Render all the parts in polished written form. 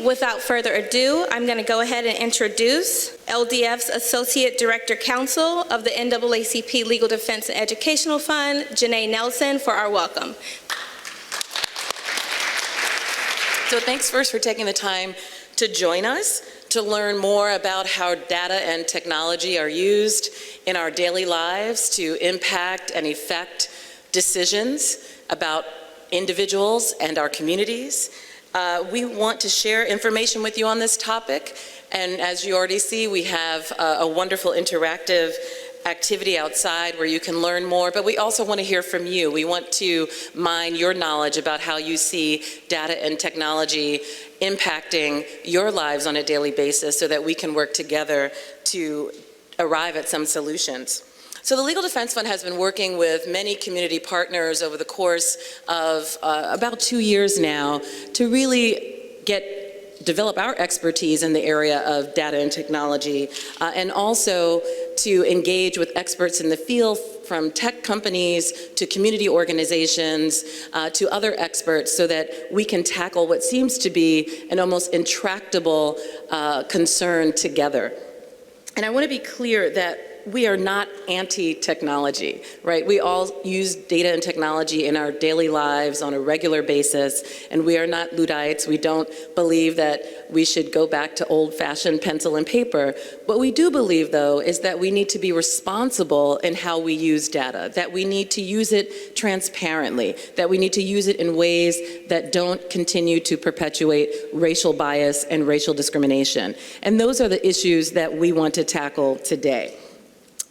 Without further ado, I'm going to go ahead and introduce LDF's Associate Director Counsel of the NAACP Legal Defense and Educational Fund, Janai Nelson, for our welcome. So thanks first for taking the time to join us to learn more about how data and technology are used in our daily lives to impact and affect decisions about individuals and our communities. We want to share information with you on this topic, and as you already see, we have a wonderful interactive activity outside where you can learn more, but we also want to hear from you. We want to mine your knowledge about how you see data and technology impacting your lives on a daily basis so that we can work together to arrive at some solutions. So the Legal Defense Fund has been working with many community partners over the course of about 2 years now to really develop our expertise in the area of data and technology, and also to engage with experts in the field, from tech companies to community organizations to other experts, so that we can tackle what seems to be an almost intractable concern together. And I want to be clear that we are not anti-technology, right? We all use data and technology in our daily lives on a regular basis, and we are not Luddites. We don't believe that we should go back to old-fashioned pencil and paper. What we do believe, though, is that we need to be responsible in how we use data, that we need to use it transparently, that we need to use it in ways that don't continue to perpetuate racial bias and racial discrimination. And those are the issues that we want to tackle today.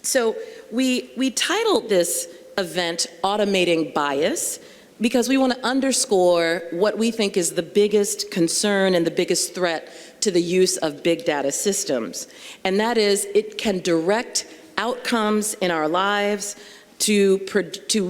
So we titled this event Automating Bias because we want to underscore what we think is the biggest concern and the biggest threat to the use of big data systems. And that is, it can direct outcomes in our lives to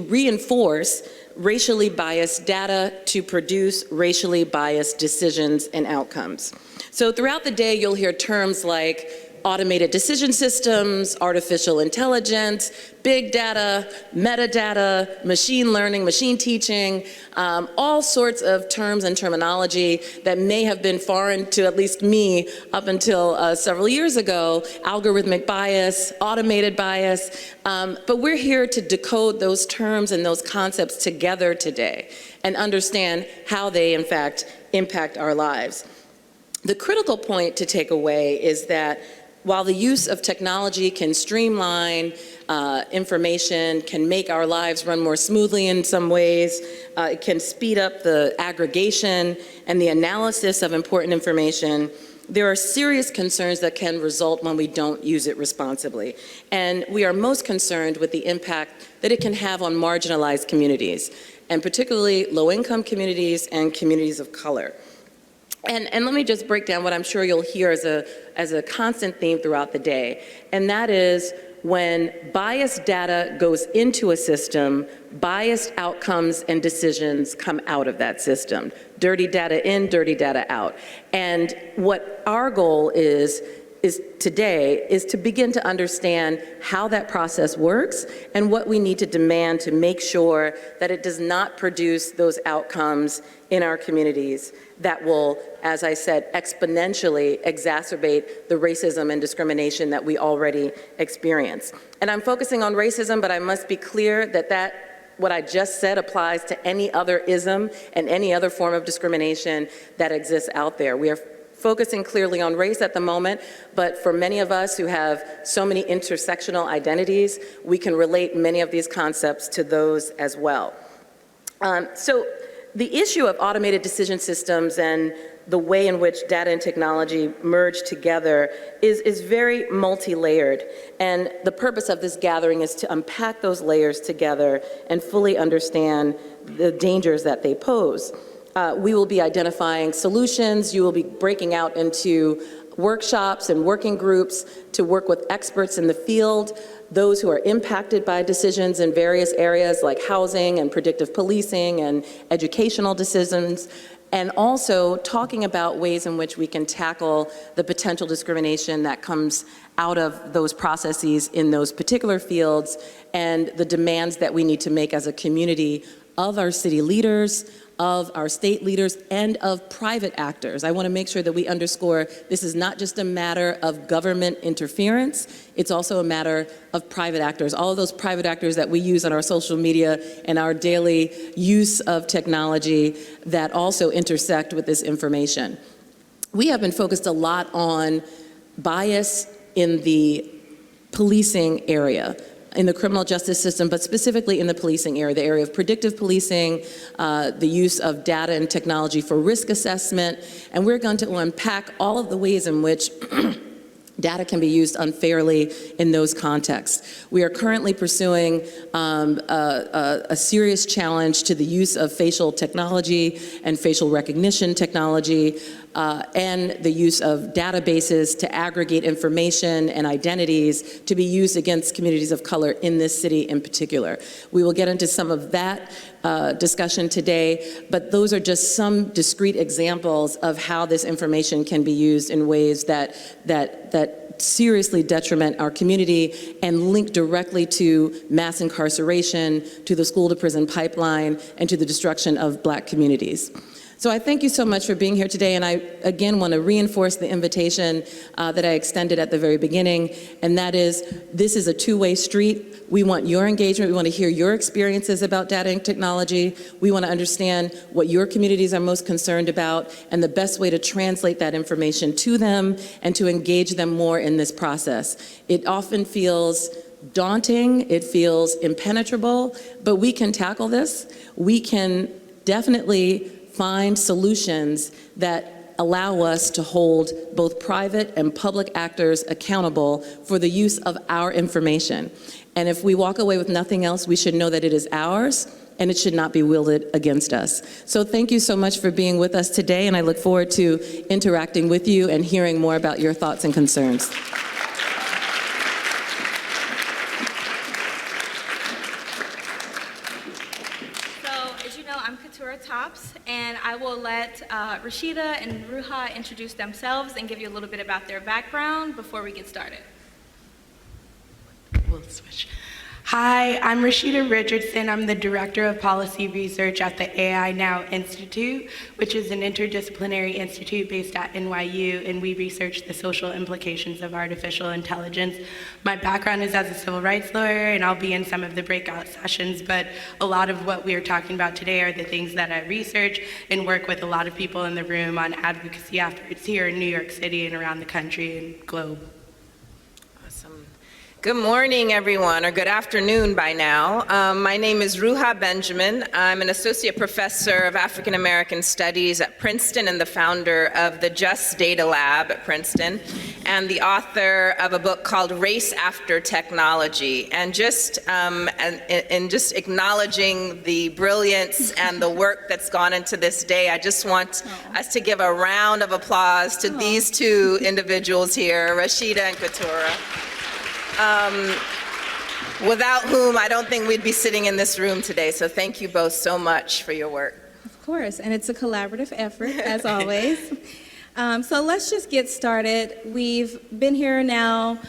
reinforce racially biased data to produce racially biased decisions and outcomes. So throughout the day, you'll hear terms like automated decision systems, artificial intelligence, big data, metadata, machine learning, machine teaching, all sorts of terms and terminology that may have been foreign to at least me up until several years ago, algorithmic bias, automated bias, but we're here to decode those terms and those concepts together today and understand how they, in fact, impact our lives. The critical point to take away is that while the use of technology can streamline information, can make our lives run more smoothly in some ways, it can speed up the aggregation and the analysis of important information, there are serious concerns that can result when we don't use it responsibly. And we are most concerned with the impact that it can have on marginalized communities, and particularly low-income communities and communities of color. And let me just break down what I'm sure you'll hear as a constant theme throughout the day, and that is when biased data goes into a system, biased outcomes and decisions come out of that system. Dirty data in, dirty data out. And what our goal is today is to begin to understand how that process works and what we need to demand to make sure that it does not produce those outcomes in our communities that will, as I said, exponentially exacerbate the racism and discrimination that we already experience. And I'm focusing on racism, but I must be clear that what I just said applies to any other ism and any other form of discrimination that exists out there. We are focusing clearly on race at the moment, but for many of us who have so many intersectional identities, we can relate many of these concepts to those as well. So the issue of automated decision systems and the way in which data and technology merge together is very multi-layered. And the purpose of this gathering is to unpack those layers together and fully understand the dangers that they pose. We will be identifying solutions. You will be breaking out into workshops and working groups to work with experts in the field, those who are impacted by decisions in various areas like housing and predictive policing and educational decisions, and also talking about ways in which we can tackle the potential discrimination that comes out of those processes in those particular fields and the demands that we need to make as a community of our city leaders, of our state leaders, and of private actors. I want to make sure that we underscore this is not just a matter of government interference, it's also a matter of private actors. All of those private actors that we use on our social media and our daily use of technology that also intersect with this information. We have been focused a lot on bias in the policing area, in the criminal justice system, but specifically in the policing area, the area of predictive policing, the use of data and technology for risk assessment, and we're going to unpack all of the ways in which data can be used unfairly in those contexts. We are currently pursuing a serious challenge to the use of facial technology and facial recognition technology, and the use of databases to aggregate information and identities to be used against communities of color in this city in particular. We will get into some of that discussion today, but those are just some discrete examples of how this information can be used in ways that seriously detriment our community and link directly to mass incarceration, to the school to prison pipeline, and to the destruction of Black communities. So I thank you so much for being here today, and I again want to reinforce the invitation that I extended at the very beginning, and that is, this is a two-way street. We want your engagement. We want to hear your experiences about data and technology. We want to understand what your communities are most concerned about and the best way to translate that information to them and to engage them more in this process. It often feels daunting, it feels impenetrable, but we can tackle this. We can definitely find solutions that allow us to hold both private and public actors accountable for the use of our information. And if we walk away with nothing else, we should know that it is ours and it should not be wielded against us. So thank you so much for being with us today, and I look forward to interacting with you and hearing more about your thoughts and concerns. I'm Katurah Topps, and I will let Rashida and Ruha introduce themselves and give you a little bit about their background before we get started. We'll switch. Hi, I'm Rashida Richardson. I'm the Director of Policy Research at the AI Now Institute, which is an interdisciplinary institute based at NYU, and we research the social implications of artificial intelligence. My background is as a civil rights lawyer, and I'll be in some of the breakout sessions, but a lot of what we are talking about today are the things that I research and work with a lot of people in the room on advocacy efforts here in New York City and around the country and globe. Good morning, everyone, or good afternoon by now. My name is Ruha Benjamin. I'm an associate professor of African American Studies at Princeton and the founder of the Just Data Lab at Princeton, and the author of a book called Race After Technology. And just acknowledging the brilliance and the work that's gone into this day, I just want us to give a round of applause to these two individuals here, Rashida and Katurah. Without whom I don't think we'd be sitting in this room today. So thank you both so much for your work. Of course, and it's a collaborative effort, as always. So let's just get started. We've been here now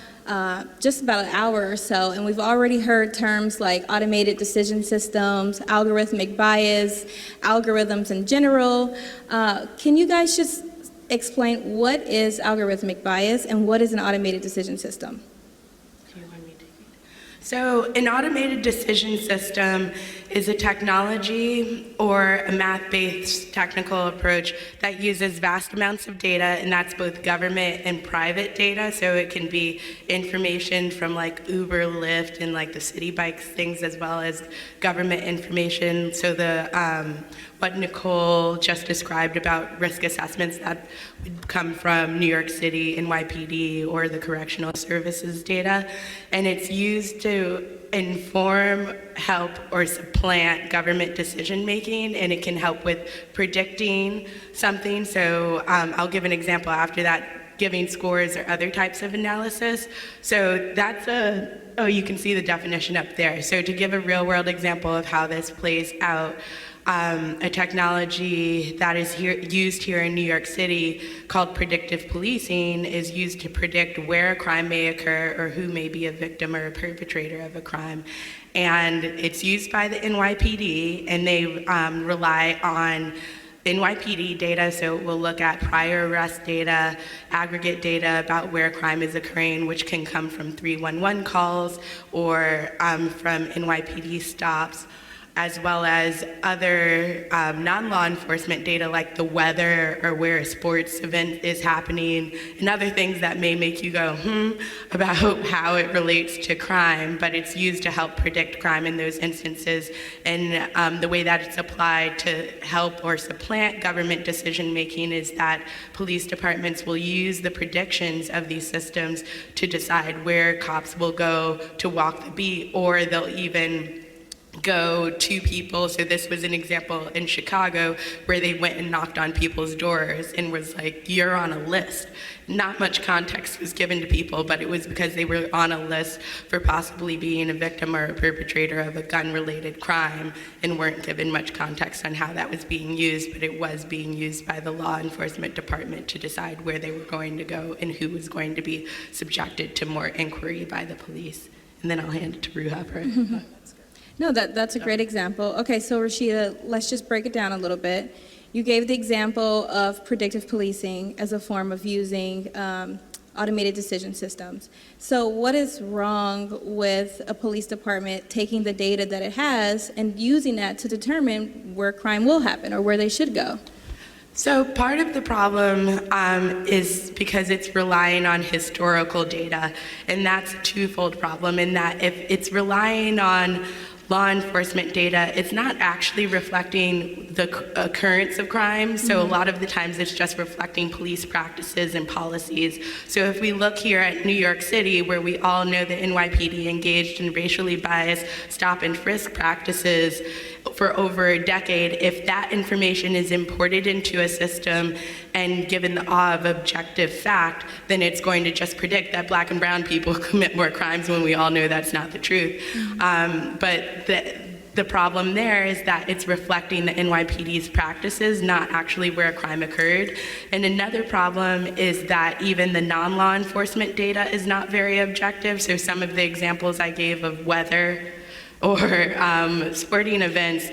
just about an hour or so, and we've already heard terms like automated decision systems, algorithmic bias, algorithms in general. Can you guys just explain what is algorithmic bias and what is an automated decision system? So an automated decision system is a technology or a math-based technical approach that uses vast amounts of data, and that's both government and private data. So it can be information from like Uber, Lyft, and like the city bikes things, as well as government information. So what Nicole just described about risk assessments that would come from New York City, NYPD, or the Correctional Services data. And it's used to inform, help, or supplant government decision-making, and it can help with predicting something. So I'll give an example after that, giving scores or other types of analysis. So that's you can see the definition up there. So to give a real-world example of how this plays out, a technology that is used here in New York City called predictive policing is used to predict where a crime may occur or who may be a victim or a perpetrator of a crime. And it's used by the NYPD, and they rely on NYPD data, so we'll look at prior arrest data, aggregate data about where crime is occurring, which can come from 311 calls or from NYPD stops, as well as other non-law enforcement data like the weather or where a sports event is happening, and other things that may make you go, about how it relates to crime, but it's used to help predict crime in those instances. And the way that it's applied to help or supplant government decision-making is that police departments will use the predictions of these systems to decide where cops will go to walk the beat, or they'll even go to people. So this was an example in Chicago where they went and knocked on people's doors and was like, you're on a list. Not much context was given to people, but it was because they were on a list for possibly being a victim or a perpetrator of a gun-related crime and weren't given much context on how that was being used, but it was being used by the law enforcement department to decide where they were going to go and who was going to be subjected to more inquiry by the police. And then I'll hand it to Ruha for No, that's a great example. Okay, so Rashida, let's just break it down a little bit. You gave the example of predictive policing as a form of using automated decision systems. So what is wrong with a police department taking the data that it has and using that to determine where crime will happen or where they should go? So part of the problem is because it's relying on historical data, and that's a twofold problem in that if it's relying on law enforcement data, it's not actually reflecting the occurrence of crime. So a lot of the times it's just reflecting police practices and policies. So if we look here at New York City, where we all know the NYPD engaged in racially biased stop and frisk practices for over a decade, if that information is imported into a system and given the awe of objective fact, then it's going to just predict that black and brown people commit more crimes when we all know that's not the truth. But the problem there is that it's reflecting the NYPD's practices, not actually where a crime occurred. And another problem is that even the non-law enforcement data is not very objective. So some of the examples I gave of weather or sporting events,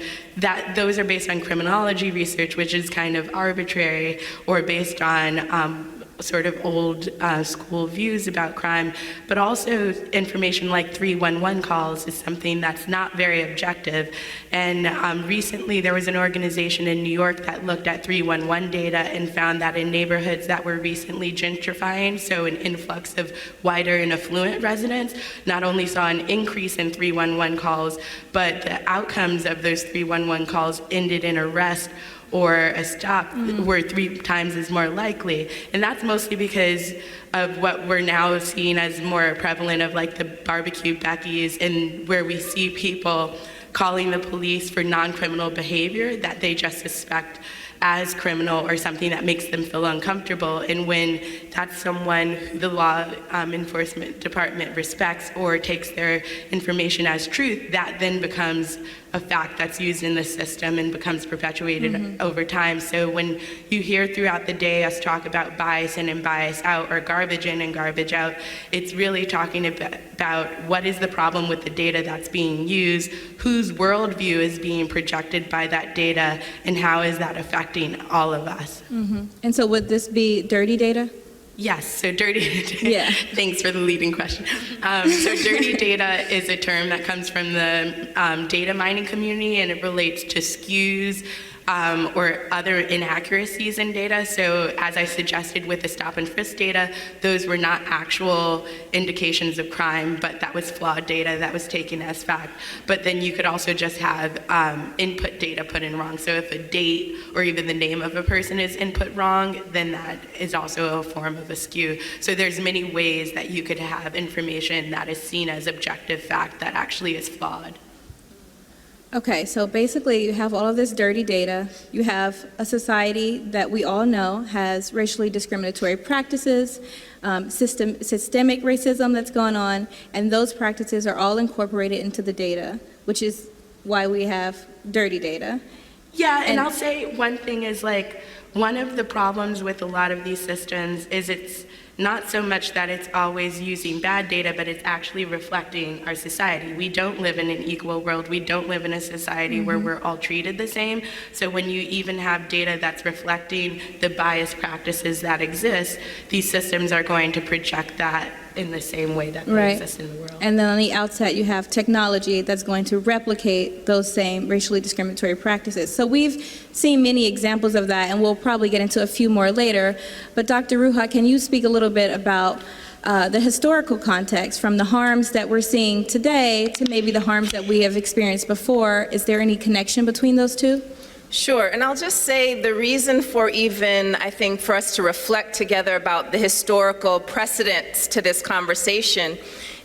those are based on criminology research, which is kind of arbitrary, or based on sort of old school views about crime, but also information like 311 calls is something that's not very objective. And recently there was an organization in New York that looked at 311 data and found that in neighborhoods that were recently gentrifying, so an influx of whiter and affluent residents, not only saw an increase in 311 calls, but the outcomes of those 311 calls ended in arrest or a stop were 3 times as more likely. And that's mostly because of what we're now seeing as more prevalent of like the barbecue Beckies, and where we see people calling the police for non-criminal behavior that they just suspect as criminal or something that makes them feel uncomfortable. And when that's someone who the law enforcement department respects or takes their information as truth, that then becomes a fact that's used in the system and becomes perpetuated over time. So when you hear throughout the day us talk about bias in and bias out, or garbage in and garbage out, it's really talking about what is the problem with the data that's being used, whose worldview is being projected by that data, and how is that affecting all of us. And so would this be dirty data? Yes, so dirty data. Yeah. Thanks for the leading question. So dirty data is a term that comes from the data mining community, and it relates to skews or other inaccuracies in data. So as I suggested with the stop and frisk data, those were not actual indications of crime, but that was flawed data that was taken as fact. But then you could also just have input data put in wrong. So if a date or even the name of a person is input wrong, then that is also a form of a skew. So there's many ways that you could have information that is seen as objective fact that actually is flawed. Okay, so basically you have all of this dirty data. You have a society that we all know has racially discriminatory practices, systemic racism that's going on, and those practices are all incorporated into the data, which is why we have dirty data. Yeah, and I'll say one thing is like, one of the problems with a lot of these systems is Not so much that it's always using bad data, but it's actually reflecting our society. We don't live in an equal world. We don't live in a society where we're all treated the same. So when you even have data that's reflecting the bias practices that exist, these systems are going to project that in the same way that they exist in the world. And then on the outset, you have technology that's going to replicate those same racially discriminatory practices. So we've seen many examples of that, and we'll probably get into a few more later. But Dr. Ruha, can you speak a little bit about the historical context from the harms that we're seeing today to maybe the harms that we have experienced before? Is there any connection between those two? Sure, and I'll just say the reason for even, I think, for us to reflect together about the historical precedents to this conversation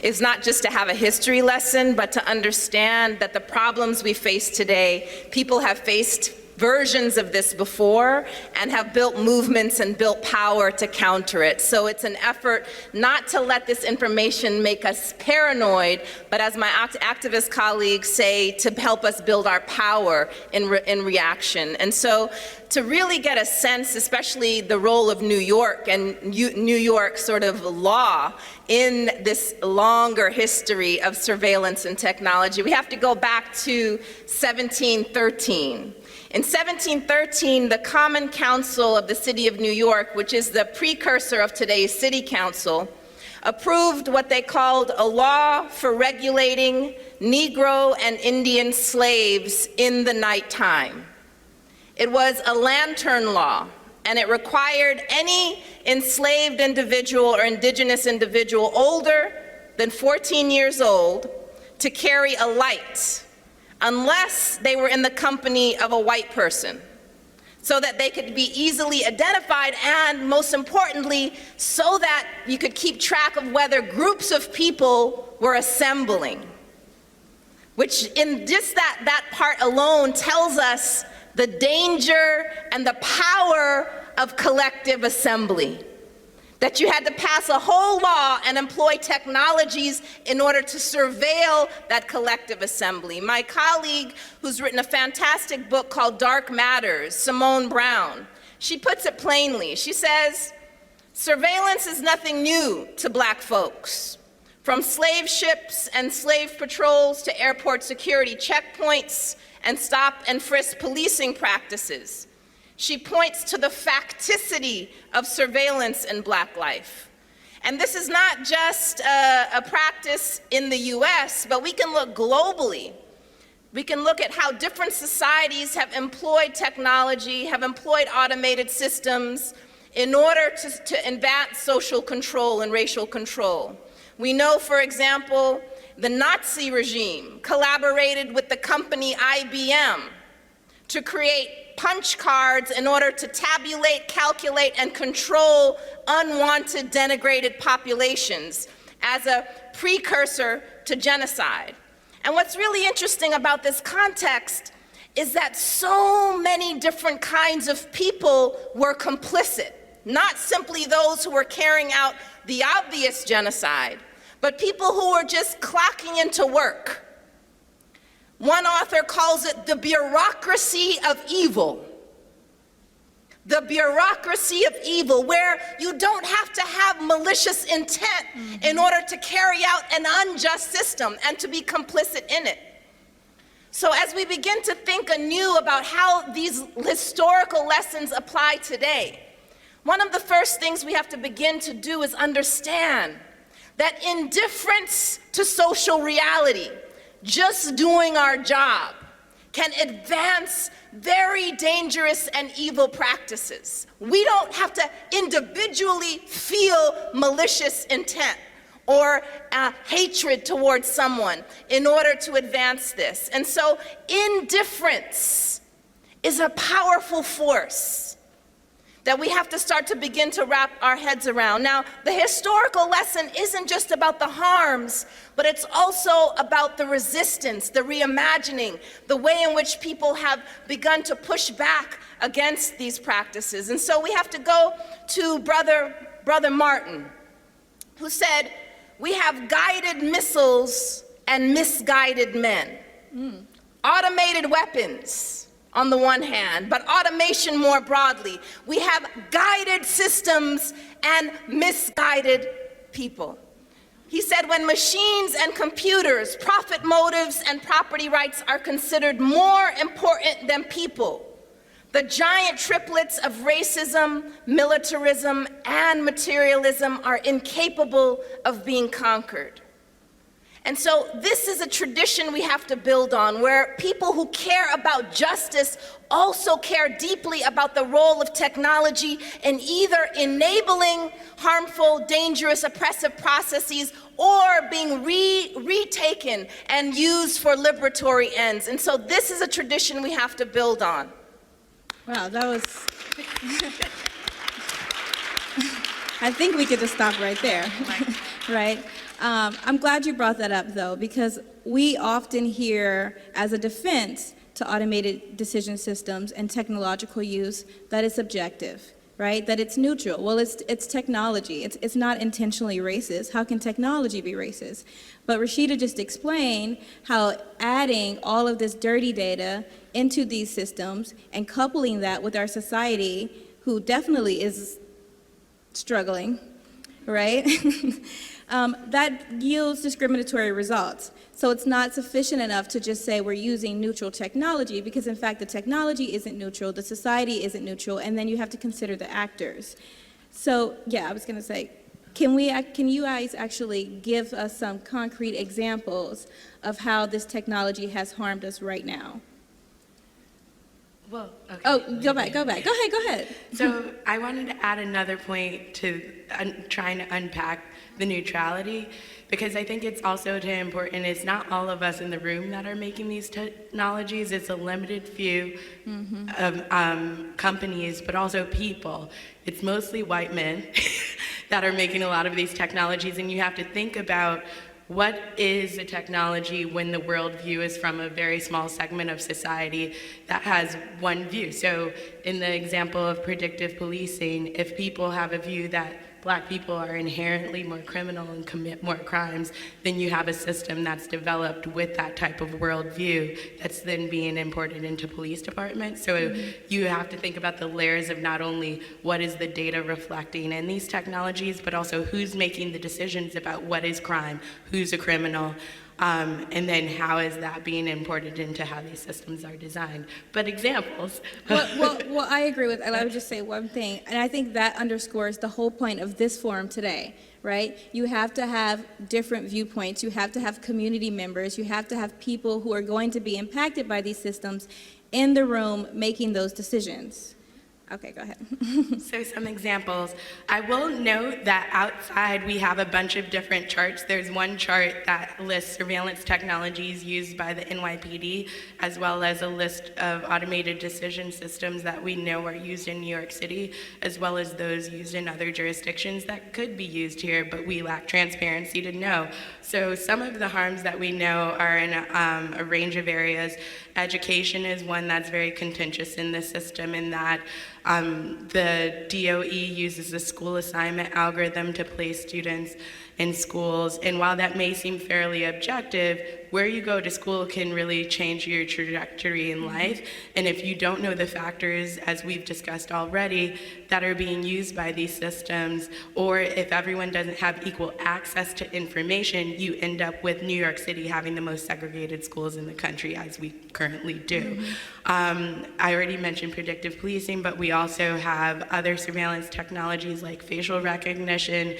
is not just to have a history lesson, but to understand that the problems we face today, people have faced versions of this before and have built movements and built power to counter it. So it's an effort not to let this information make us paranoid, but as my activist colleagues say, to help us build our power in reaction. And so to really get a sense, especially the role of New York and New York sort of law in this longer history of surveillance and technology, we have to go back to 1713. In 1713, the Common Council of the City of New York, which is the precursor of today's City Council, approved what they called a law for regulating Negro and Indian slaves in the nighttime. It was a lantern law, and it required any enslaved individual or indigenous individual older than 14 years old to carry a light, unless they were in the company of a white person, so that they could be easily identified, and most importantly, so that you could keep track of whether groups of people were assembling, which in just that part alone tells us the danger and the power of collective assembly. That you had to pass a whole law and employ technologies in order to surveil that collective assembly. My colleague, who's written a fantastic book called Dark Matters, Simone Brown, she puts it plainly. She says, surveillance is nothing new to Black folks. From slave ships and slave patrols to airport security checkpoints and stop and frisk policing practices. She points to the facticity of surveillance in Black life. And this is not just a practice in the US, but we can look globally. We can look at how different societies have employed technology, have employed automated systems in order to advance social control and racial control. We know, for example, the Nazi regime collaborated with the company IBM to create punch cards in order to tabulate, calculate, and control unwanted, denigrated populations as a precursor to genocide. And what's really interesting about this context is that so many different kinds of people were complicit, not simply those who were carrying out the obvious genocide, but people who were just clocking into work. One author calls it the bureaucracy of evil. The bureaucracy of evil, where you don't have to have malicious intent in order to carry out an unjust system and to be complicit in it. So as we begin to think anew about how these historical lessons apply today, one of the first things we have to begin to do is understand that indifference to social reality, just doing our job, can advance very dangerous and evil practices. We don't have to individually feel malicious intent or hatred towards someone in order to advance this. And so indifference is a powerful force that we have to start to begin to wrap our heads around. Now, the historical lesson isn't just about the harms, but it's also about the resistance, the reimagining, the way in which people have begun to push back against these practices. And so we have to go to Brother Martin, who said, we have guided missiles and misguided men, automated weapons on the one hand, but automation more broadly. We have guided systems and misguided people. He said when machines and computers, profit motives and property rights are considered more important than people, the giant triplets of racism, militarism, and materialism are incapable of being conquered. And so this is a tradition we have to build on, where people who care about justice also care deeply about the role of technology in either enabling harmful, dangerous, oppressive processes or being retaken and used for liberatory ends. And so this is a tradition we have to build on. Wow, that was... I think we could just stop right there, right? I'm glad you brought that up, though, because we often hear, as a defense to automated decision systems and technological use, that it's objective, right? That it's neutral. Well, it's technology. It's not intentionally racist. How can technology be racist? But Rashida just explained how adding all of this dirty data into these systems and coupling that with our society, who definitely is struggling, right? That yields discriminatory results. So it's not sufficient enough to just say we're using neutral technology, because in fact the technology isn't neutral, the society isn't neutral, and then you have to consider the actors. So yeah, I was gonna say, can you guys actually give us some concrete examples of how this technology has harmed us right now? Well, okay. Oh, go back. Go ahead. So I wanted to add another point to trying to unpack the neutrality, because I think it's also important. It's not all of us in the room that are making these technologies. It's a limited few of companies, but also people. It's mostly white men that are making a lot of these technologies, and you have to think about what is a technology when the worldview is from a very small segment of society that has one view. So in the example of predictive policing, if people have a view that Black people are inherently more criminal and commit more crimes, then you have a system that's developed with that type of worldview that's then being imported into police departments. So you have to think about the layers of not only what is the data reflecting in these technologies, but also who's making the decisions about what is crime, who's a criminal, and then how is that being imported into how these systems are designed. But examples. Well, I agree with, and I would just say one thing, and I think that underscores the whole point of this forum today, right? You have to have different viewpoints, you have to have community members, you have to have people who are going to be impacted by these systems in the room making those decisions. Okay, go ahead. So some examples. I will note that outside we have a bunch of different charts. There's one chart that lists surveillance technologies used by the NYPD, as well as a list of automated decision systems that we know are used in New York City, as well as those used in other jurisdictions that could be used here, but we lack transparency to know. So some of the harms that we know are in a range of areas. Education is one that's very contentious in the system, in that the DOE uses the school assignment algorithm to place students in schools, and while that may seem fairly objective, where you go to school can really change your trajectory in life. And if you don't know the factors, as we've discussed already, that are being used by these systems, or if everyone doesn't have equal access to information, you end up with New York City having the most segregated schools in the country, as we currently do. I already mentioned predictive policing, but we also have other surveillance technologies like facial recognition,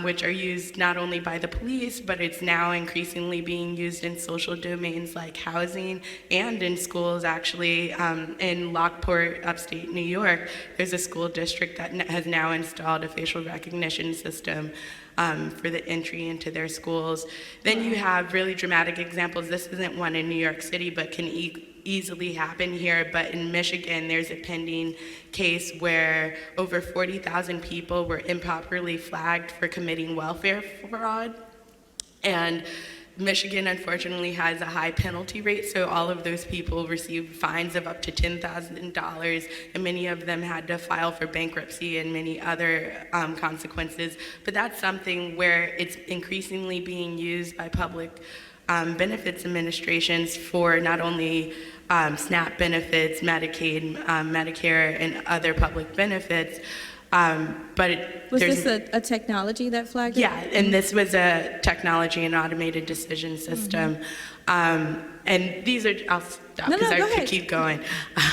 which are used not only by the police, but it's now increasingly being used in social domains like housing and in schools. Actually, in Lockport, upstate New York, there's a school district that has now installed a facial recognition system for the entry into their schools. Then you have really dramatic examples. This isn't one in New York City, but can easily happen here. But in Michigan, there's a pending case where over 40,000 people were improperly flagged for committing welfare fraud. And Michigan, unfortunately, has a high penalty rate, so all of those people received fines of up to $10,000, and many of them had to file for bankruptcy and many other consequences. But that's something where it's increasingly being used by public benefits administrations for not only SNAP benefits, Medicaid, Medicare, and other public benefits. But Was this a technology that flagged it? Yeah, and this was a technology and automated decision system. And these are, I'll stop because I could keep going.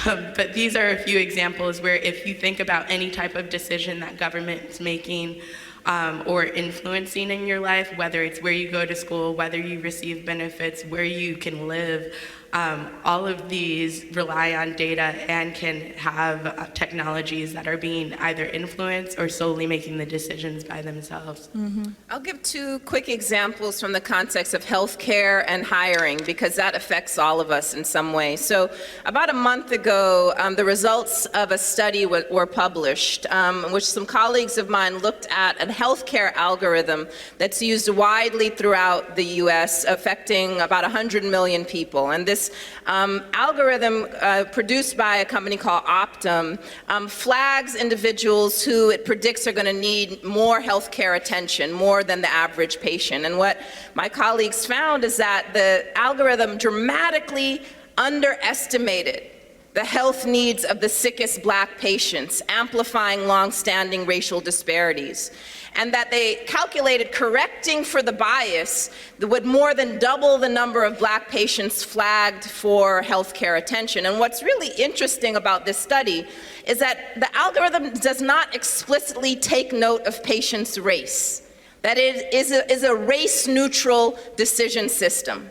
But these are a few examples where if you think about any type of decision that government's making or influencing in your life, whether it's where you go to school, whether you receive benefits, where you can live, all of these rely on data and can have technologies that are being either influenced or solely making the decisions by themselves. I'll give two quick examples from the context of healthcare and hiring, because that affects all of us in some way. So about a month ago, the results of a study were published, in which some colleagues of mine looked at a healthcare algorithm that's used widely throughout the US, affecting about 100 million people. And this algorithm produced by a company called Optum flags individuals who it predicts are going to need more healthcare attention, more than the average patient. And what my colleagues found is that the algorithm dramatically underestimated the health needs of the sickest Black patients, amplifying long-standing racial disparities. And that they calculated correcting for the bias that would more than double the number of Black patients flagged for healthcare attention. And what's really interesting about this study is that the algorithm does not explicitly take note of patients' race, that it is a race-neutral decision system.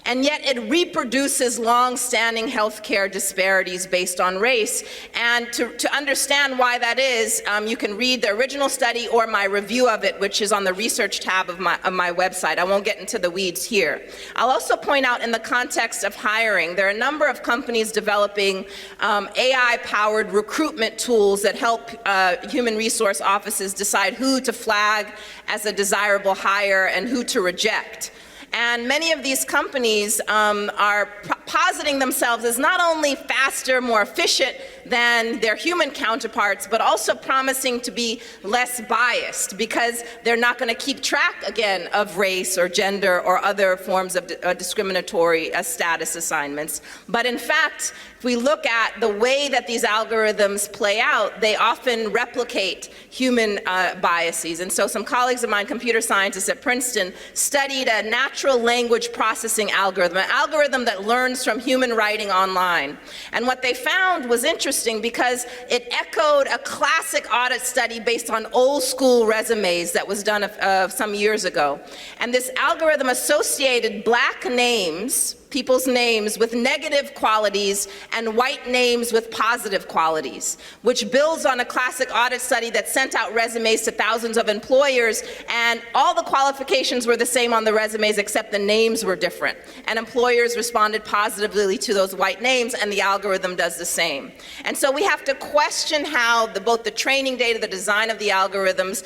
And yet it reproduces long-standing healthcare disparities based on race. And to understand why that is, you can read the original study or my review of it, which is on the research tab of my website. I won't get into the weeds here. I'll also point out in the context of hiring, there are a number of companies developing AI-powered recruitment tools that help human resource offices decide who to flag as a desirable hire and who to reject. And many of these companies are positing themselves as not only faster, more efficient than their human counterparts, but also promising to be less biased because they're not going to keep track, again, of race or gender or other forms of discriminatory status assignments. But in fact, if we look at the way that these algorithms play out, they often replicate human biases. And so some colleagues of mine, computer scientists at Princeton, studied a natural language processing algorithm, an algorithm that learns from human writing online. And what they found was interesting because it echoed a classic audit study based on old school resumes that was done some years ago. And this algorithm associated Black names, people's names, with negative qualities and white names with positive qualities, which builds on a classic audit study that sent out resumes to thousands of employers, and all the qualifications were the same on the resumes except the names were different. And employers responded positively to those white names, and the algorithm does the same. And so we have to question how both the training data, the design of the algorithms,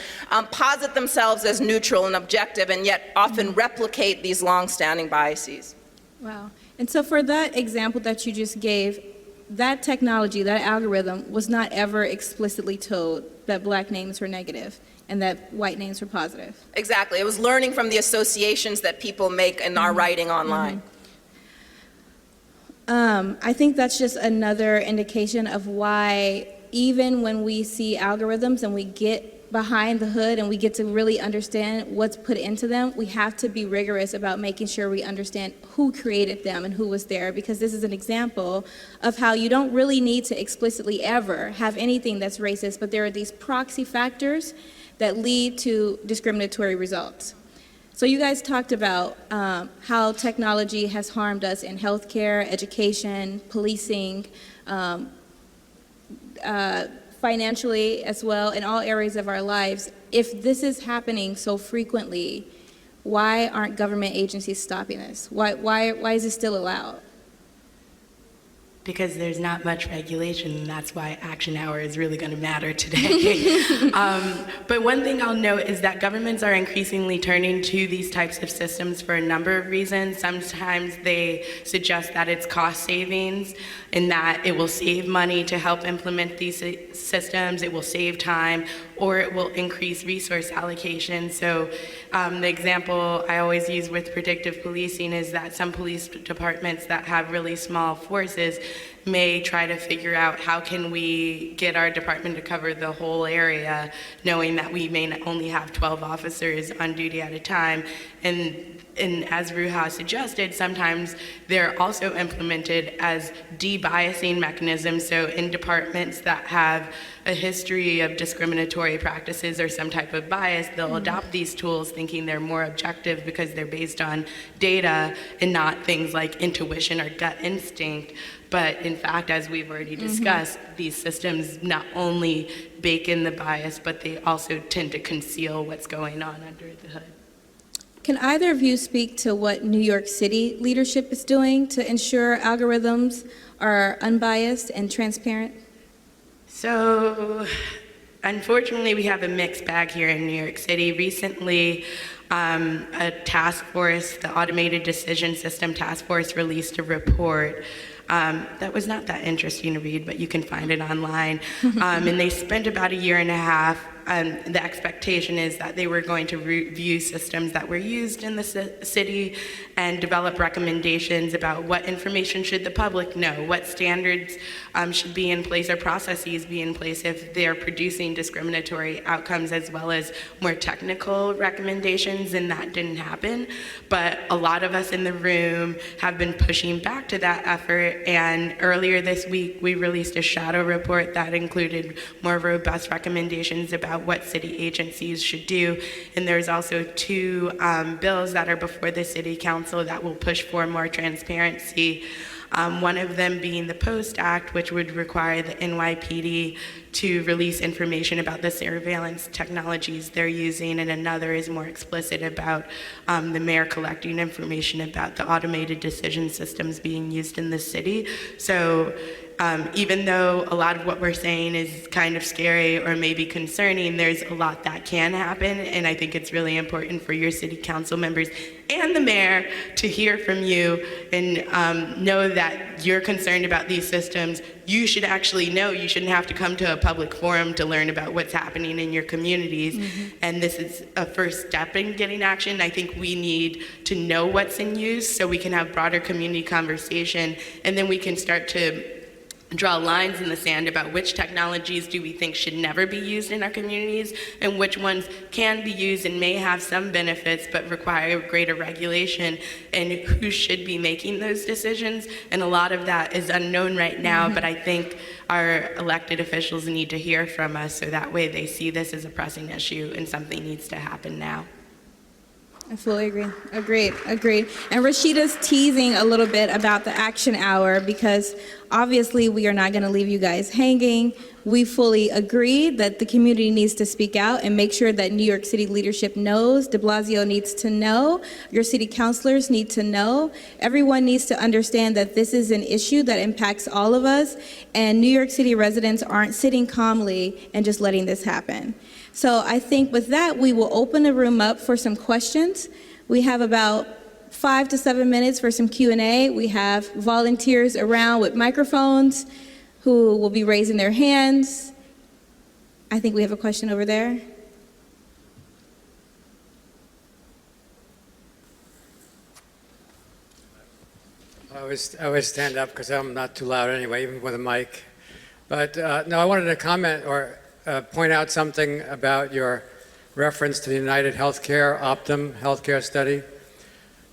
posit themselves as neutral and objective, and yet often replicate these long-standing biases. Wow. And so for that example that you just gave, that technology, that algorithm, was not ever explicitly told that Black names were negative and that white names were positive. Exactly. It was learning from the associations that people make in our writing online. I think that's just another indication of why even when we see algorithms and we get behind the hood and we get to really understand what's put into them, we have to be rigorous about making sure we understand who created them and who was there, because this is an example of how you don't really need to explicitly ever have anything that's racist, but there are these proxy factors that lead to discriminatory results. So you guys talked about how technology has harmed us in healthcare, education, policing, financially as well, in all areas of our lives. If this is happening so frequently, why aren't government agencies stopping this? Why is it still allowed? Because there's not much regulation, and that's why Action Hour is really going to matter today. But one thing I'll note is that governments are increasingly turning to these types of systems for a number of reasons. Sometimes they suggest that it's cost savings and that it will save money to help implement these systems, it will save time, or it will increase resource allocation. So the example I always use with predictive policing is that some police departments that have really small forces may try to figure out how can we get our department to cover the whole area, knowing that we may only have 12 officers on duty at a time. And as Ruha suggested, sometimes they're also implemented as de-biasing mechanisms. So in departments that have a history of discriminatory practices or some type of bias, they'll adopt these tools thinking they're more objective because they're based on data and not things like intuition or gut instinct. But in fact, as we've already discussed, these systems not only bake in the bias, but they also tend to conceal what's going on under the hood. Can either of you speak to what New York City leadership is doing to ensure algorithms are unbiased and transparent? So, unfortunately, we have a mixed bag here in New York City. Recently, a task force, the Automated Decision System Task Force, released a report that was not that interesting to read, but you can find it online. And they spent about a year and a half. The expectation is that they were going to review systems that were used in the city and develop recommendations about what information should the public know, what standards should be in place or processes be in place if they're producing discriminatory outcomes, as well as more technical recommendations, and that didn't happen. But a lot of us in the room have been pushing back to that effort, and earlier this week we released a shadow report that included more robust recommendations about what city agencies should do. And there's also two bills that are before the City Council that will push for more transparency. One of them being the Post Act, which would require the NYPD to release information about the surveillance technologies they're using, and another is more explicit about the mayor collecting information about the automated decision systems being used in the city. So even though a lot of what we're saying is kind of scary or maybe concerning, there's a lot that can happen, and I think it's really important for your city council members and the mayor to hear from you and know that you're concerned about these systems. You should actually know. You shouldn't have to come to a public forum to learn about what's happening in your communities. And this is a first step in getting action. I think we need to know what's in use so we can have broader community conversation, and then we can start to draw lines in the sand about which technologies do we think should never be used in our communities and which ones can be used and may have some benefits but require greater regulation, and who should be making those decisions. And a lot of that is unknown right now, but I think our elected officials need to hear from us so that way they see this as a pressing issue and something needs to happen now. I fully agree. Agreed. And Rashida's teasing a little bit about the action hour because obviously we are not going to leave you guys hanging. We fully agree that the community needs to speak out and make sure that New York City leadership knows. De Blasio needs to know. Your city councilors need to know. Everyone needs to understand that this is an issue that impacts all of us, and New York City residents aren't sitting calmly and just letting this happen. So I think with that, we will open the room up for some questions. We have about 5 to 7 minutes for some Q&A. We have volunteers around with microphones who will be raising their hands. I think we have a question over there. I always stand up because I'm not too loud anyway, even with a mic. But no, I wanted to comment or point out something about your reference to the United Healthcare, Optum healthcare study.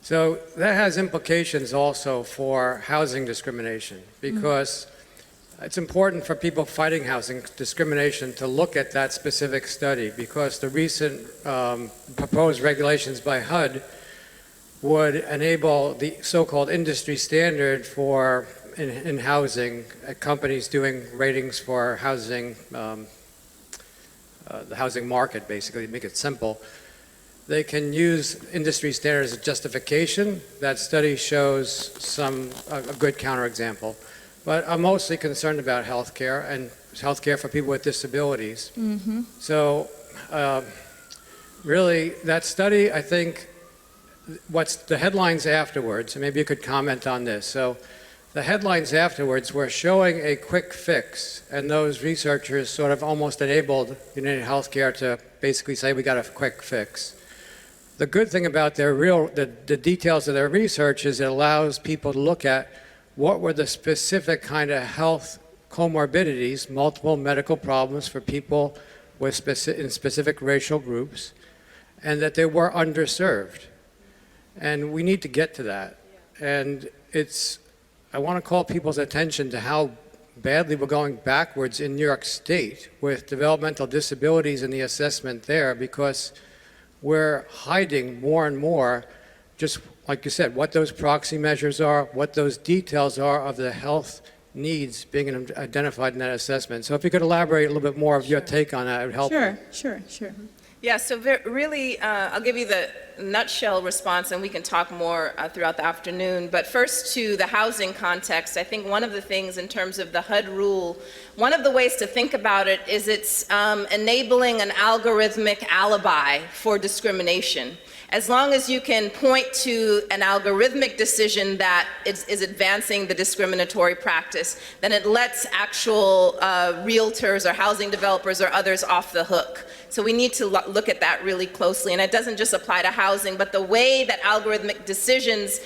So that has implications also for housing discrimination, because it's important for people fighting housing discrimination to look at that specific study, because the recent proposed regulations by HUD would enable the so-called industry standard for in housing, companies doing ratings for housing, the housing market, basically, to make it simple. They can use industry standards as justification. That study shows a good counterexample. But I'm mostly concerned about healthcare and healthcare for people with disabilities. So really, that study, I think, what's the headlines afterwards, and maybe you could comment on this. So the headlines afterwards were showing a quick fix, and those researchers sort of almost enabled United Healthcare to basically say, we got a quick fix. The good thing about the details of their research is it allows people to look at what were the specific kind of health comorbidities, multiple medical problems for people with in specific racial groups, and that they were underserved. And we need to get to that. And I want to call people's attention to how badly we're going backwards in New York State with developmental disabilities and the assessment there, because we're hiding more and more, just like you said, what those proxy measures are, what those details are of the health needs being identified in that assessment. So if you could elaborate a little bit more of your take on that, it would help. Sure. Yeah, so really, I'll give you the nutshell response, and we can talk more throughout the afternoon. But first, to the housing context, I think one of the things in terms of the HUD rule, one of the ways to think about it is it's enabling an algorithmic alibi for discrimination. As long as you can point to an algorithmic decision that is advancing the discriminatory practice, then it lets actual realtors or housing developers or others off the hook. So we need to look at that really closely. And it doesn't just apply to housing, but the way that algorithmic decisions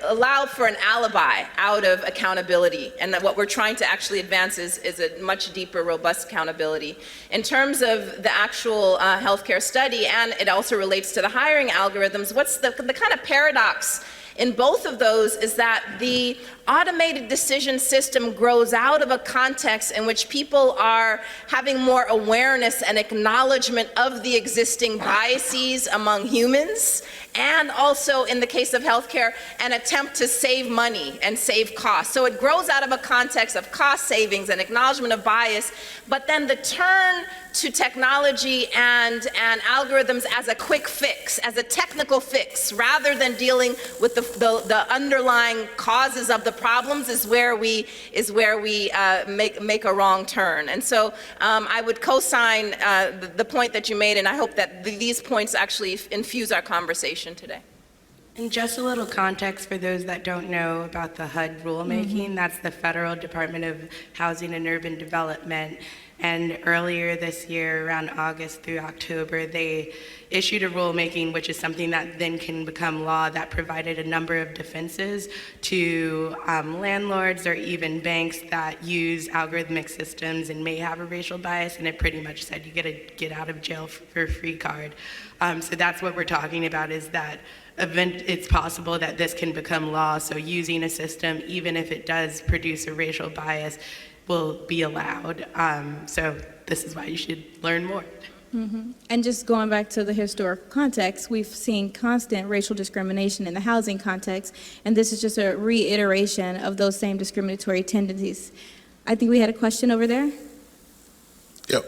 allow for an alibi out of accountability. And that what we're trying to actually advance is a much deeper, robust accountability. In terms of the actual healthcare study, and it also relates to the hiring algorithms, what's the kind of paradox in both of those is that the automated decision system grows out of a context in which people are having more awareness and acknowledgement of the existing biases among humans, and also, in the case of healthcare, an attempt to save money and save costs. So it grows out of a context of cost savings and acknowledgement of bias, but then the turn to technology and algorithms as a quick fix, as a technical fix, rather than dealing with the underlying causes of the problems is where we make a wrong turn. And so I would co-sign the point that you made, and I hope that these points actually infuse our conversation today. And just a little context for those that don't know about the HUD rulemaking, that's the Federal Department of Housing and Urban Development. And earlier this year, around August through October, they issued a rulemaking, which is something that then can become law, that provided a number of defenses to landlords or even banks that use algorithmic systems and may have a racial bias. And it pretty much said you get a get out of jail for free card. So that's what we're talking about, is that it's possible that this can become law. So using a system, even if it does produce a racial bias, will be allowed. So this is why you should learn more. Mm-hmm. And just going back to the historical context, we've seen constant racial discrimination in the housing context, and this is just a reiteration of those same discriminatory tendencies. I think we had a question over there. Yep.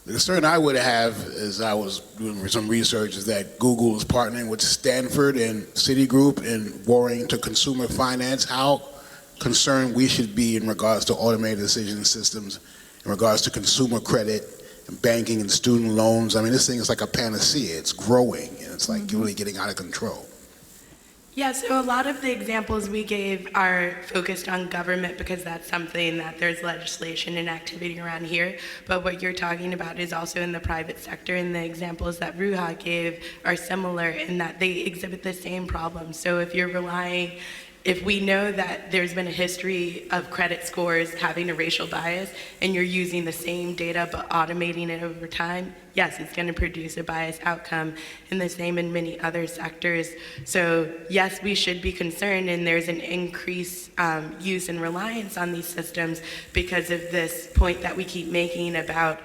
The concern I would have, as I was doing some research, is that Google is partnering with Stanford and Citigroup in borrowing to consumer finance. How concerned we should be in regards to automated decision systems, in regards to consumer credit and banking and student loans. I mean, this thing is like a panacea. It's growing, and it's like really getting out of control. Yeah, so a lot of the examples we gave are focused on government because that's something that there's legislation and activity around here. But what you're talking about is also in the private sector, and the examples that Ruha gave are similar in that they exhibit the same problems. So if we know that there's been a history of credit scores having a racial bias, and you're using the same data but automating it over time, yes, it's going to produce a biased outcome, and the same in many other sectors. So yes, we should be concerned, and there's an increased use and reliance on these systems because of this point that we keep making about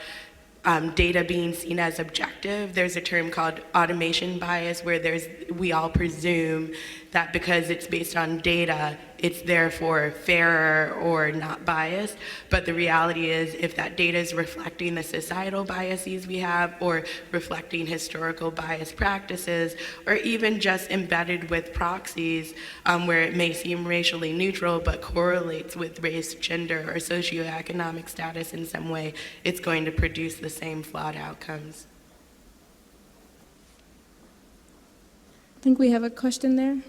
data being seen as objective. There's a term called automation bias where we all presume that because it's based on data, it's therefore fairer or not biased. But the reality is, if that data is reflecting the societal biases we have, or reflecting historical bias practices, or even just embedded with proxies where it may seem racially neutral but correlates with race, gender, or socioeconomic status in some way, it's going to produce the same flawed outcomes. I think we have a question there.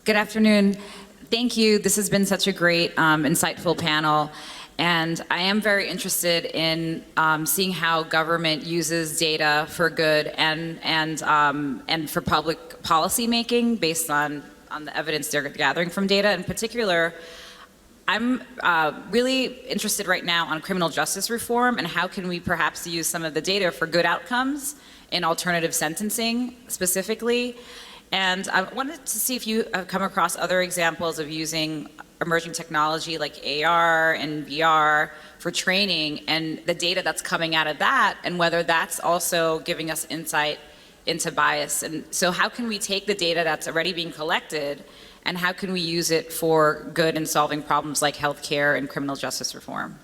Good afternoon. Thank you. This has been such a great, insightful panel. And I am very interested in seeing how government uses data for good and for public policy making based on the evidence they're gathering from data. In particular, I'm really interested right now on criminal justice reform and how can we perhaps use some of the data for good outcomes in alternative sentencing specifically. And I wanted to see if you have come across other examples of using emerging technology like AR and VR for training and the data that's coming out of that and whether that's also giving us insight into bias. And so how can we take the data that's already being collected and how can we use it for good in solving problems like healthcare and criminal justice reform?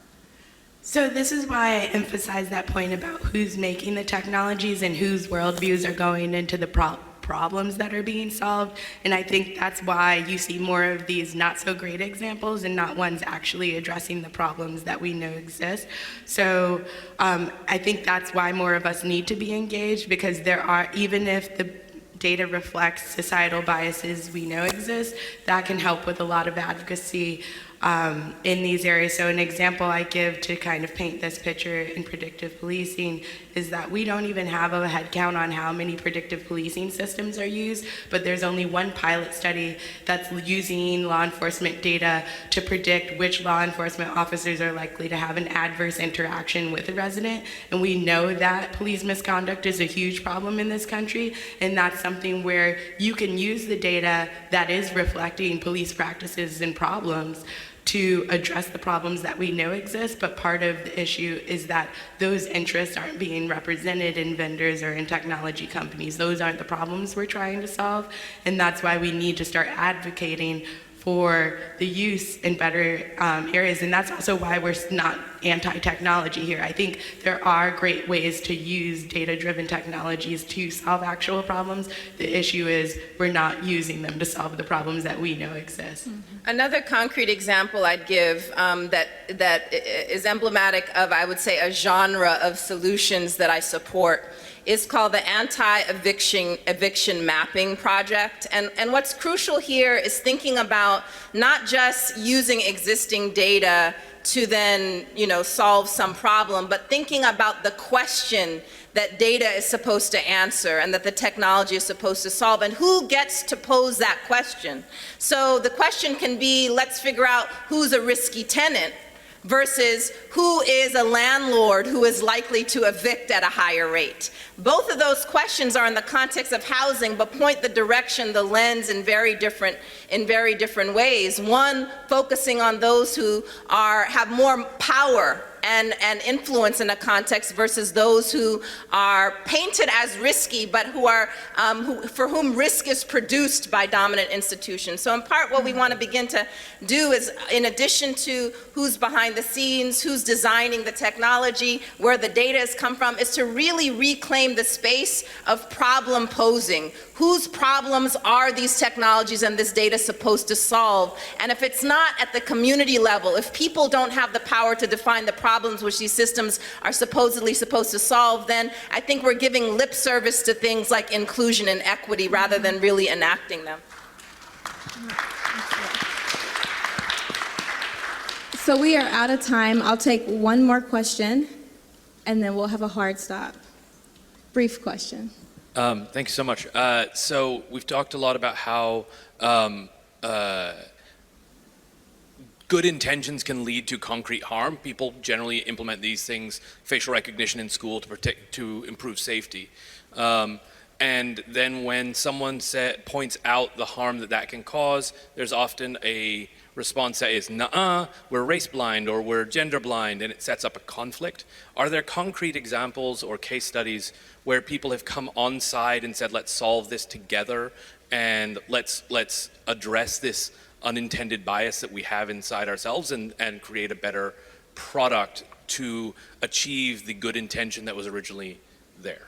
So this is why I emphasize that point about who's making the technologies and whose worldviews are going into the problems that are being solved. And I think that's why you see more of these not so great examples and not ones actually addressing the problems that we know exist. So I think that's why more of us need to be engaged, because there are, even if the data reflects societal biases we know exist, that can help with a lot of advocacy in these areas. So an example I give to kind of paint this picture in predictive policing is that we don't even have a head count on how many predictive policing systems are used, but there's only one pilot study that's using law enforcement data to predict which law enforcement officers are likely to have an adverse interaction with a resident. And we know that police misconduct is a huge problem in this country, and that's something where you can use the data that is reflecting police practices and problems to address the problems that we know exist, but part of the issue is that those interests aren't being represented in vendors or in technology companies. Those aren't the problems we're trying to solve, and that's why we need to start advocating for the use in better areas, and that's also why we're not anti-technology here. I think there are great ways to use data-driven technologies to solve actual problems. The issue is we're not using them to solve the problems that we know exist. Mm-hmm. Another concrete example I'd give that is emblematic of, I would say, a genre of solutions that I support is called the Anti-Eviction Mapping Project. And what's crucial here is thinking about not just using existing data to then, solve some problem, but thinking about the question that data is supposed to answer and that the technology is supposed to solve, and who gets to pose that question. So the question can be, let's figure out who's a risky tenant versus who is a landlord who is likely to evict at a higher rate. Both of those questions are in the context of housing, but point the direction, the lens in very different ways. One focusing on those who have more power and influence in a context versus those who are painted as risky, but for whom risk is produced by dominant institutions. So in part, what we want to begin to do is, in addition to who's behind the scenes, who's designing the technology, where the data has come from, is to really reclaim the space of problem posing. Whose problems are these technologies and this data supposed to solve? And if it's not at the community level, if people don't have the power to define the problems which these systems are supposedly supposed to solve, then I think we're giving lip service to things like inclusion and equity rather than really enacting them. So we are out of time. I'll take one more question, and then we'll have a hard stop. Brief question. Thank you so much. So we've talked a lot about how good intentions can lead to concrete harm. People generally implement these things, facial recognition in school, to improve safety. And then when someone points out the harm that can cause, there's often a response that is, "Nuh-uh, we're race blind," or "we're gender blind," and it sets up a conflict. Are there concrete examples or case studies where people have come on side and said, let's solve this together and let's address this unintended bias that we have inside ourselves and create a better product to achieve the good intention that was originally there?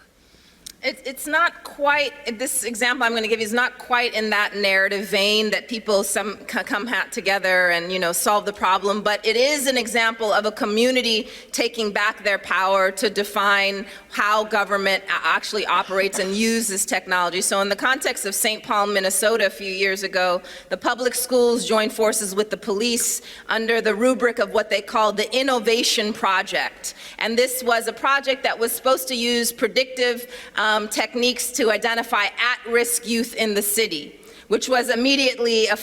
It's not quite, this example I'm going to give you is not quite in that narrative vein that people come together and, you know, solve the problem, but it is an example of a community taking back their power to define how government actually operates and uses technology. So in the context of St. Paul, Minnesota, a few years ago, the public schools joined forces with the police under the rubric of what they called the Innovation Project. And this was a project that was supposed to use predictive techniques to identify at-risk youth in the city, which was immediately a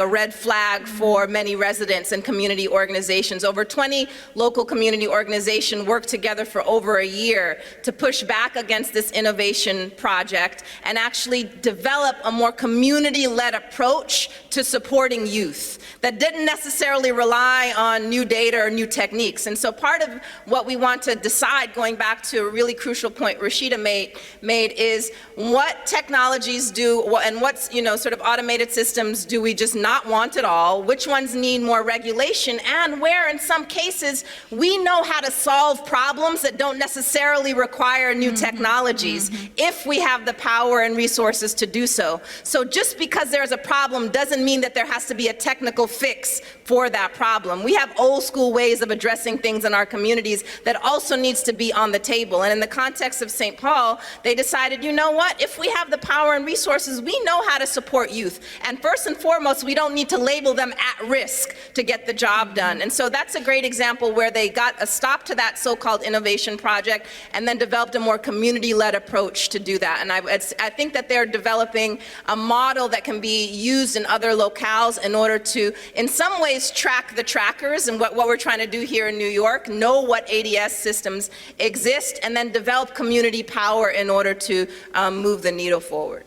red flag for many residents and community organizations. Over 20 local community organizations worked together for over a year to push back against this innovation project and actually develop a more community-led approach to supporting youth that didn't necessarily rely on new data or new techniques. And so part of what we want to decide, going back to a really crucial point Rashida made is what technologies do and what's, you know, sort of automated systems do we just not want at all, which ones need more regulation, and where in some cases we know how to solve problems that don't necessarily require new technologies if we have the power and resources to do so. So just because there's a problem doesn't mean that there has to be a technical fix for that problem. We have old school ways of addressing things in our communities that also needs to be on the table. And in the context of St. Paul, they decided, you know what, if we have the power and resources, we know how to support youth. And first and foremost, we don't need to label them at risk to get the job done. And so that's a great example where they got a stop to that so-called innovation project and then developed a more community-led approach to do that. And I think that they're developing a model that can be used in other locales in order to, in some ways, track the trackers, and what we're trying to do here in New York, know what ADS systems exist, and then develop community power in order to move the needle forward.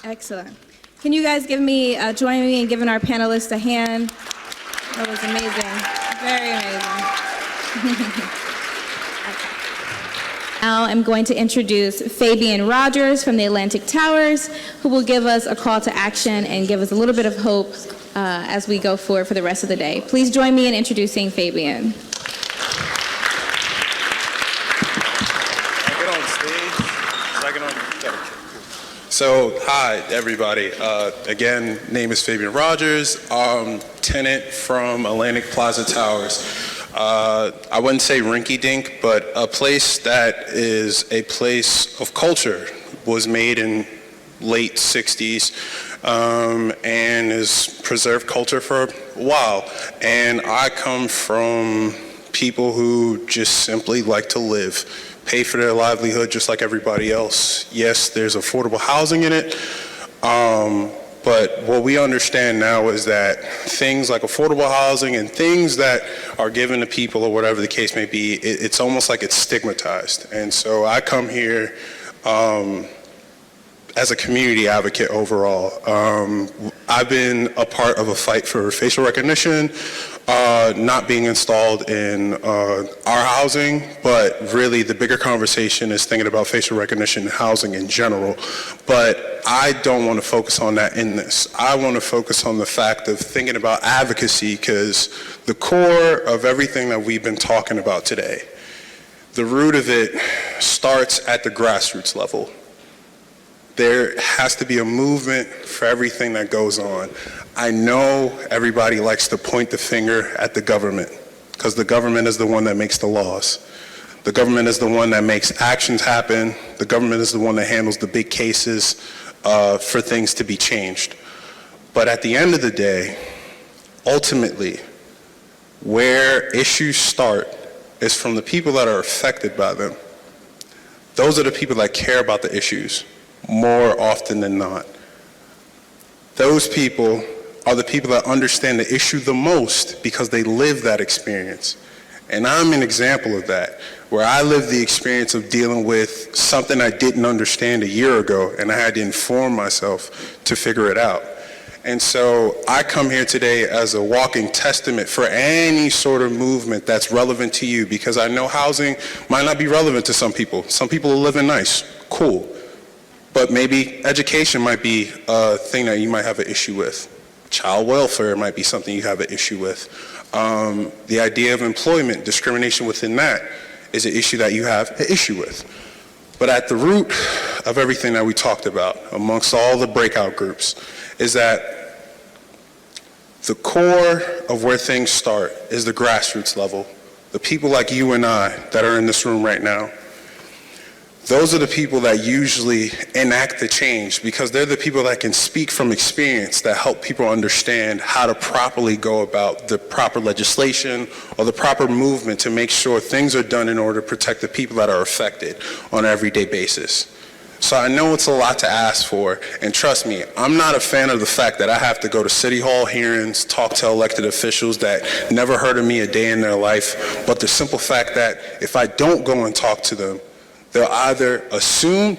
Excellent. Can you guys join me in giving our panelists a hand? That was amazing. Very amazing. Now I'm going to introduce Fabian Rogers from the Atlantic Towers, who will give us a call to action and give us a little bit of hope as we go forward for the rest of the day. Please join me in introducing Fabian. Get on stage. So, hi, everybody. Again, name is Fabian Rogers. Tenant from Atlantic Plaza Towers. I wouldn't say rinky-dink, but a place that is a place of culture, was made in late 60s and is preserved culture for a while. And I come from people who just simply like to live, pay for their livelihood just like everybody else. Yes, there's affordable housing in it, but what we understand now is that things like affordable housing and things that are given to people or whatever the case may be, it's almost like it's stigmatized. And so I come here as a community advocate overall. I've been a part of a fight for facial recognition not being installed in our housing, but really the bigger conversation is thinking about facial recognition and housing in general. But I don't want to focus on that in this. I want to focus on the fact of thinking about advocacy, because the core of everything that we've been talking about today, the root of it starts at the grassroots level. There has to be a movement for everything that goes on. I know everybody likes to point the finger at the government, because the government is the one that makes the laws. The government is the one that makes actions happen. The government is the one that handles the big cases for things to be changed. But at the end of the day, ultimately, where issues start is from the people that are affected by them. Those are the people that care about the issues more often than not. Those people are the people that understand the issue the most because they live that experience. And I'm an example of that, where I lived the experience of dealing with something I didn't understand a year ago, and I had to inform myself to figure it out. And so I come here today as a walking testament for any sort of movement that's relevant to you, because I know housing might not be relevant to some people. Some people are living nice, cool. But maybe education might be a thing that you might have an issue with. Child welfare might be something you have an issue with. The idea of employment, discrimination within that is an issue that you have an issue with. But at the root of everything that we talked about amongst all the breakout groups is that the core of where things start is the grassroots level. The people like you and I that are in this room right now. Those are the people that usually enact the change because they're the people that can speak from experience that help people understand how to properly go about the proper legislation or the proper movement to make sure things are done in order to protect the people that are affected on an everyday basis. So I know it's a lot to ask for, and trust me, I'm not a fan of the fact that I have to go to City Hall hearings, talk to elected officials that never heard of me a day in their life, but the simple fact that if I don't go and talk to them, they'll either assume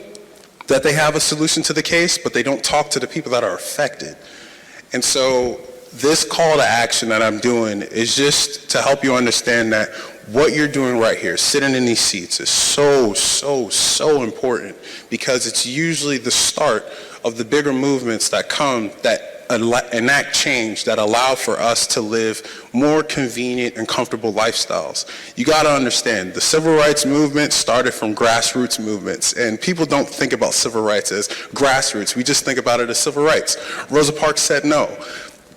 that they have a solution to the case, but they don't talk to the people that are affected. And so this call to action that I'm doing is just to help you understand that what you're doing right here, sitting in these seats, is so, so, so important because it's usually the start of the bigger movements that come that enact change that allow for us to live more convenient and comfortable lifestyles. You got to understand, the civil rights movement started from grassroots movements, and people don't think about civil rights as grassroots. We just think about it as civil rights. Rosa Parks said no.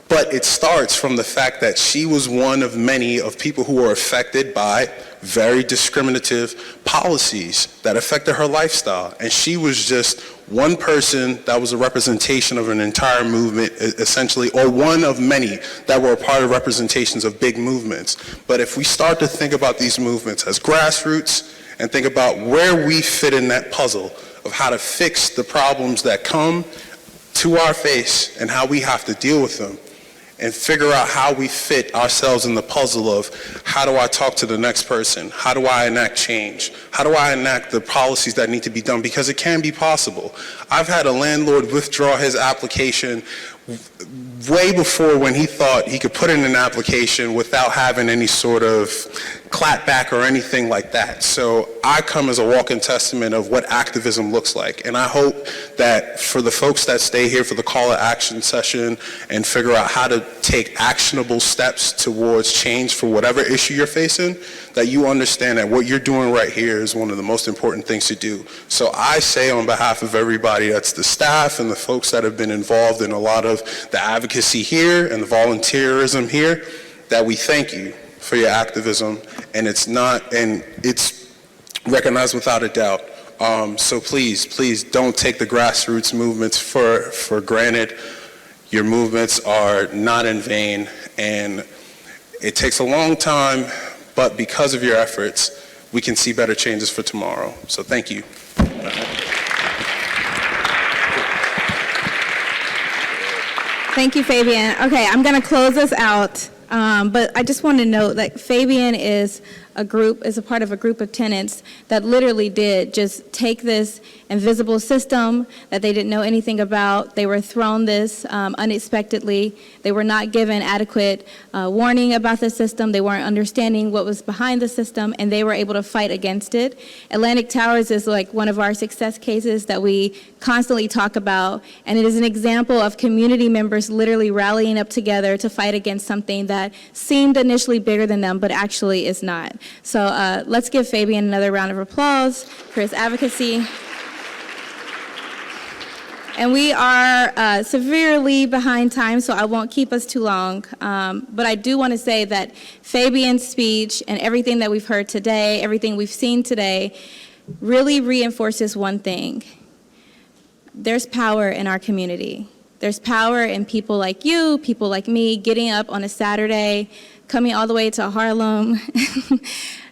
But it starts from the fact that she was one of many of people who were affected by very discriminative policies that affected her lifestyle. And she was just one person that was a representation of an entire movement, essentially, or one of many that were a part of representations of big movements. But if we start to think about these movements as grassroots and think about where we fit in that puzzle of how to fix the problems that come to our face and how we have to deal with them, and figure out how we fit ourselves in the puzzle of how do I talk to the next person? How do I enact change? How do I enact the policies that need to be done? Because it can be possible. I've had a landlord withdraw his application way before when he thought he could put in an application without having any sort of clapback or anything like that. So I come as a walking testament of what activism looks like. And I hope that for the folks that stay here for the call to action session and figure out how to take actionable steps towards change for whatever issue you're facing, that you understand that what you're doing right here is one of the most important things to do. So I say on behalf of everybody, that's the staff and the folks that have been involved in a lot of the advocacy here and the volunteerism here, that we thank you for your activism, and it's recognized without a doubt. So please don't take the grassroots movements for granted. Your movements are not in vain, and it takes a long time, but because of your efforts, we can see better changes for tomorrow. So thank you. Thank you, Fabian. Okay, I'm going to close us out, but I just want to note that Fabian is a part of a group of tenants that literally did just take this invisible system that they didn't know anything about. They were thrown this unexpectedly. They were not given adequate warning about the system. They weren't understanding what was behind the system, and they were able to fight against it. Atlantic Towers is like one of our success cases that we constantly talk about, and it is an example of community members literally rallying up together to fight against something that seemed initially bigger than them, but actually is not. So let's give Fabian another round of applause for his advocacy. And we are severely behind time, so I won't keep us too long. But I do want to say that Fabian's speech and everything that we've heard today, everything we've seen today, really reinforces one thing. There's power in our community. There's power in people like you, people like me, getting up on a Saturday, coming all the way to Harlem,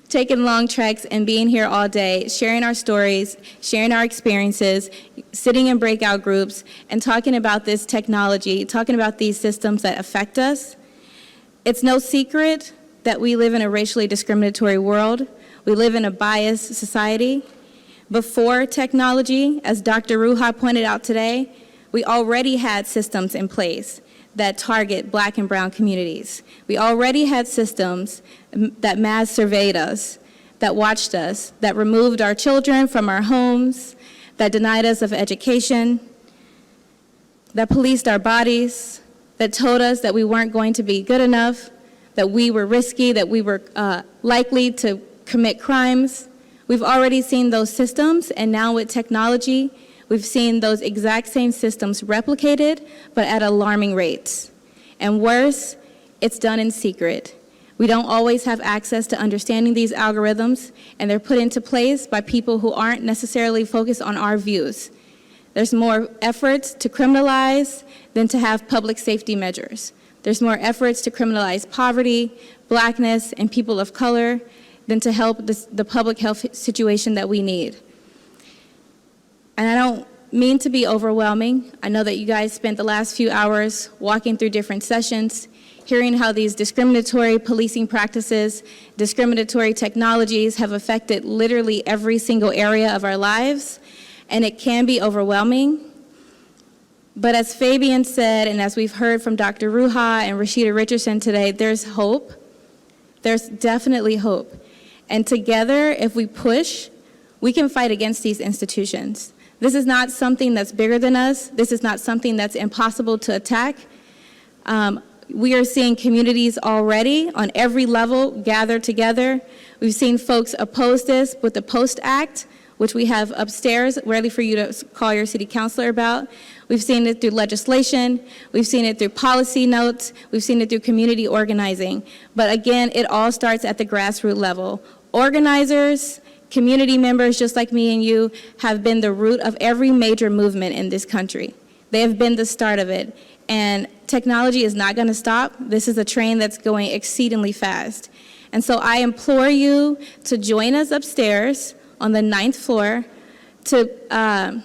taking long treks and being here all day, sharing our stories, sharing our experiences, sitting in breakout groups, and talking about this technology, talking about these systems that affect us. It's no secret that we live in a racially discriminatory world. We live in a biased society. Before technology, as Dr. Ruha pointed out today, we already had systems in place that target Black and brown communities. We already had systems that mass surveyed us, that watched us, that removed our children from our homes, that denied us of education, that policed our bodies, that told us that we weren't going to be good enough, that we were risky, that we were likely to commit crimes. We've already seen those systems, and now with technology, we've seen those exact same systems replicated, but at alarming rates. And worse, it's done in secret. We don't always have access to understanding these algorithms, and they're put into place by people who aren't necessarily focused on our views. There's more efforts to criminalize than to have public safety measures. There's more efforts to criminalize poverty, blackness, and people of color than to help the public health situation that we need. And I don't mean to be overwhelming. I know that you guys spent the last few hours walking through different sessions, hearing how these discriminatory policing practices, discriminatory technologies have affected literally every single area of our lives, and it can be overwhelming. But as Fabian said, and as we've heard from Dr. Ruha and Rashida Richardson today, there's hope. There's definitely hope. And together, if we push, we can fight against these institutions. This is not something that's bigger than us. This is not something that's impossible to attack. We are seeing communities already on every level gather together. We've seen folks oppose this with the POST Act, which we have upstairs, ready for you to call your city councilor about. We've seen it through legislation. We've seen it through policy notes. We've seen it through community organizing. But again, it all starts at the grassroots level. Organizers, community members just like me and you have been the root of every major movement in this country. They have been the start of it. And technology is not going to stop. This is a train that's going exceedingly fast. And so I implore you to join us upstairs on the 9th floor to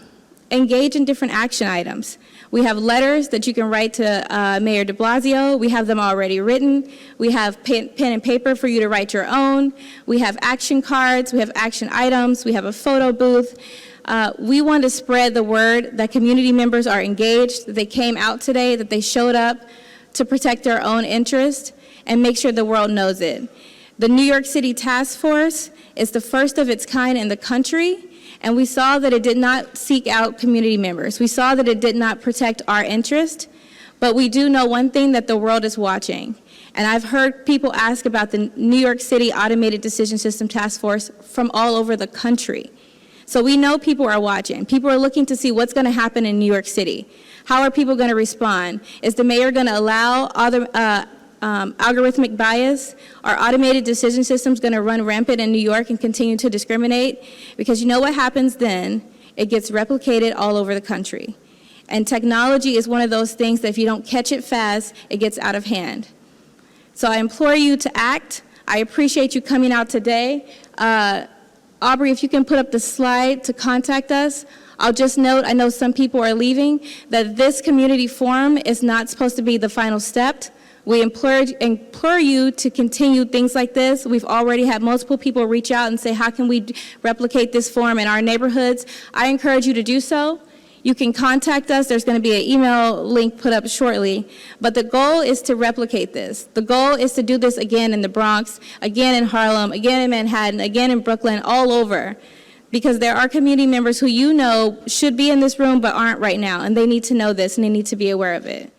engage in different action items. We have letters that you can write to Mayor de Blasio. We have them already written. We have pen and paper for you to write your own. We have action cards. We have action items. We have a photo booth. We want to spread the word that community members are engaged, that they came out today, that they showed up to protect their own interest and make sure the world knows it. The New York City Task Force is the first of its kind in the country, and we saw that it did not seek out community members. We saw that it did not protect our interest, but we do know one thing, that the world is watching. And I've heard people ask about the New York City Automated Decision System Task Force from all over the country. So we know people are watching. People are looking to see what's going to happen in New York City. How are people going to respond? Is the mayor going to allow algorithmic bias? Are automated decision systems going to run rampant in New York and continue to discriminate? Because you know what happens then? It gets replicated all over the country. And technology is one of those things that if you don't catch it fast, it gets out of hand. So I implore you to act. I appreciate you coming out today. Aubrey, if you can put up the slide to contact us. I'll just note, I know some people are leaving, that this community forum is not supposed to be the final step. We implore you to continue things like this. We've already had multiple people reach out and say, how can we replicate this forum in our neighborhoods? I encourage you to do so. You can contact us. There's going to be an email link put up shortly. But the goal is to replicate this. The goal is to do this again in the Bronx, again in Harlem, again in Manhattan, again in Brooklyn, all over. Because there are community members who you know should be in this room but aren't right now, and they need to know this and they need to be aware of it.